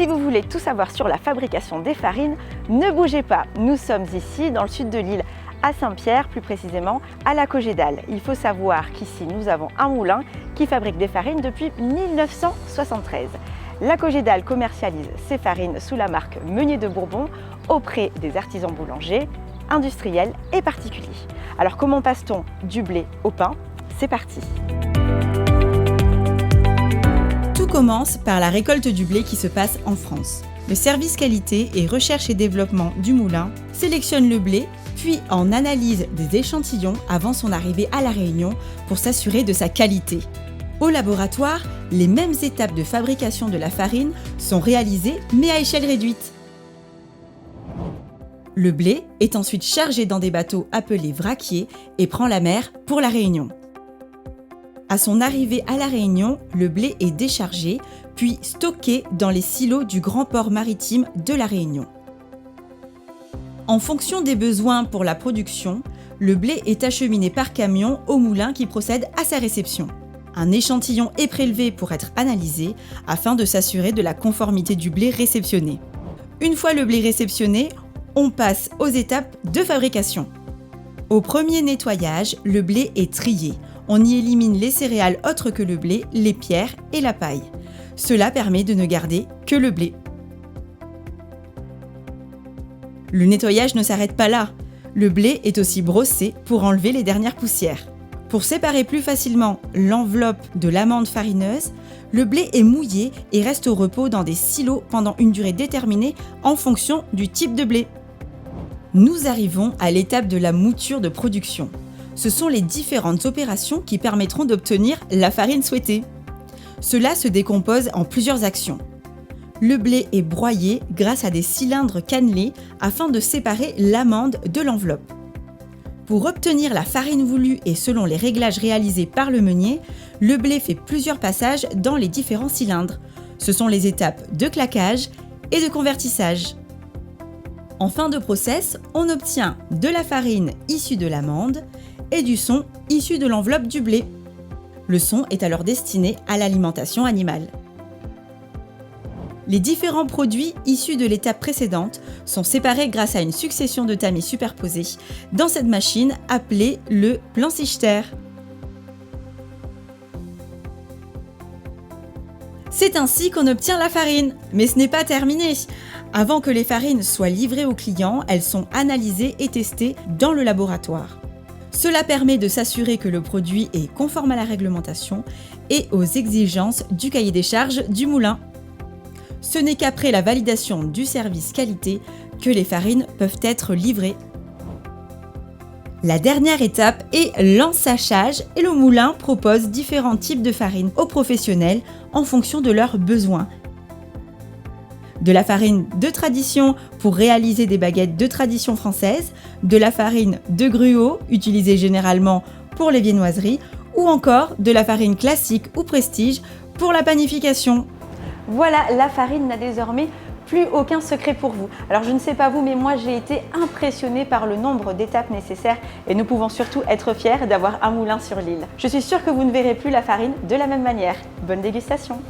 vous voulez tout savoir sur la fabrication des farines, ne bougez pas. Nous sommes ici dans le sud de l'île, à Saint-Pierre, plus précisément à la Cogédale. Il faut savoir qu'ici nous avons un moulin qui fabrique des farines depuis 1973. La Cogédale commercialise ses farines sous la marque Meunier de Bourbon auprès des artisans boulangers, industriels et particuliers. Alors comment passe-t-on du blé au pain? C'est parti! Tout commence par la récolte du blé qui se passe en France. Le service qualité et recherche et développement du moulin sélectionne le blé, puis en analyse des échantillons avant son arrivée à La Réunion pour s'assurer de sa qualité. Au laboratoire, les mêmes étapes de fabrication de la farine sont réalisées mais à échelle réduite. Le blé est ensuite chargé dans des bateaux appelés vraquiers et prend la mer pour La Réunion. À son arrivée à La Réunion, le blé est déchargé, puis stocké dans les silos du grand port maritime de La Réunion. En fonction des besoins pour la production, le blé est acheminé par camion au moulin qui procède à sa réception. Un échantillon est prélevé pour être analysé afin de s'assurer de la conformité du blé réceptionné. Une fois le blé réceptionné, on passe aux étapes de fabrication. Au premier nettoyage, le blé est trié. On y élimine les céréales autres que le blé, les pierres et la paille. Cela permet de ne garder que le blé. Le nettoyage ne s'arrête pas là. Le blé est aussi brossé pour enlever les dernières poussières. Pour séparer plus facilement l'enveloppe de l'amande farineuse, le blé est mouillé et reste au repos dans des silos pendant une durée déterminée en fonction du type de blé. Nous arrivons à l'étape de la mouture de production. Ce sont les différentes opérations qui permettront d'obtenir la farine souhaitée. Cela se décompose en plusieurs actions. Le blé est broyé grâce à des cylindres cannelés afin de séparer l'amande de l'enveloppe. Pour obtenir la farine voulue et selon les réglages réalisés par le meunier, le blé fait plusieurs passages dans les différents cylindres. Ce sont les étapes de claquage et de convertissage. En fin de process, on obtient de la farine issue de l'amande et du son issu de l'enveloppe du blé. Le son est alors destiné à l'alimentation animale. Les différents produits issus de l'étape précédente sont séparés grâce à une succession de tamis superposés dans cette machine appelée le Plancichter. C'est ainsi qu'on obtient la farine, mais ce n'est pas terminé. Avant que les farines soient livrées aux clients, elles sont analysées et testées dans le laboratoire. Cela permet de s'assurer que le produit est conforme à la réglementation et aux exigences du cahier des charges du moulin. Ce n'est qu'après la validation du service qualité que les farines peuvent être livrées. La dernière étape est l'ensachage et le moulin propose différents types de farines aux professionnels en fonction de leurs besoins. De la farine de tradition pour réaliser des baguettes de tradition française, de la farine de gruau utilisée généralement pour les viennoiseries ou encore de la farine classique ou prestige pour la panification. Voilà, la farine n'a désormais plus aucun secret pour vous. Alors je ne sais pas vous, mais moi j'ai été impressionnée par le nombre d'étapes nécessaires et nous pouvons surtout être fiers d'avoir un moulin sur l'île. Je suis sûre que vous ne verrez plus la farine de la même manière. Bonne dégustation!